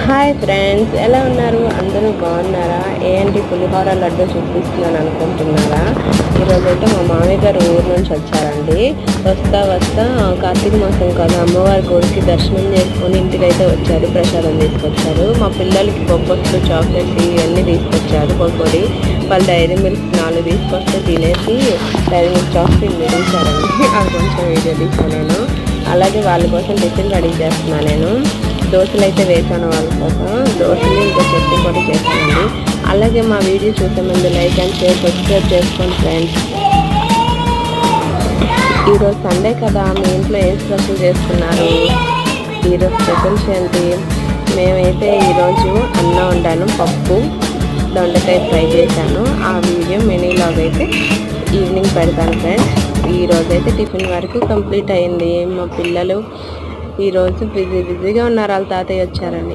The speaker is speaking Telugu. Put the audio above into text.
హాయ్ ఫ్రెండ్స్, ఎలా ఉన్నారు? అందరూ బాగున్నారా? ఏంటి పులిహోర లడ్డు చూపిస్తున్నాను అనుకుంటున్నారా? ఈరోజైతే మా మామయ్య గారు ఊరు నుంచి వచ్చారండి. వస్తా కార్తీక మాసం కదా, అమ్మవారి గుడికి దర్శనం చేసుకొని ఇంటికైతే వచ్చారు. ప్రసాదం తీసుకొచ్చారు. మా పిల్లలకి బొబ్బట్లు, చాక్లెట్స్ ఇవన్నీ తీసుకొచ్చారు. కొబ్బరి వాళ్ళు డైరీ మిల్క్ 4 తీసుకొస్తే తినేసి డైరీ మిల్క్ చాక్లెట్ మిగిల్చారండి. అది కొంచెం వీడియో తీసాను నేను. అలాగే వాళ్ళ కోసం టిఫిన్ రెడీ చేస్తున్నాను నేను. దోశలు అయితే వేసాను వాళ్ళ కోసం. దోశలు ఇంకా చట్నీ కూడా చేస్తానండి. అలాగే మా వీడియో చూసే ముందు లైక్ అండ్ షేర్, సబ్స్క్రైబ్ చేసుకోండి ఫ్రెండ్స్. ఈరోజు సండే కదా, మీ ఇంట్లో ఏం స్పెషల్ చేసుకున్నారు? ఈరోజు స్పెషల్స్ ఏంటి? మేమైతే ఈరోజు అన్నం వండాను, పప్పు, దొండకాయ ఫ్రై చేశాను. ఆ వీడియో మినీలాగ్ అయితే ఈవినింగ్ పెడతాను ఫ్రెండ్స్. ఈరోజైతే టిఫిన్ వరకు కంప్లీట్ అయింది. మా పిల్లలు ఈరోజు బిజీగా ఉన్నారు, వాళ్ళ తాతయ్య వచ్చారని.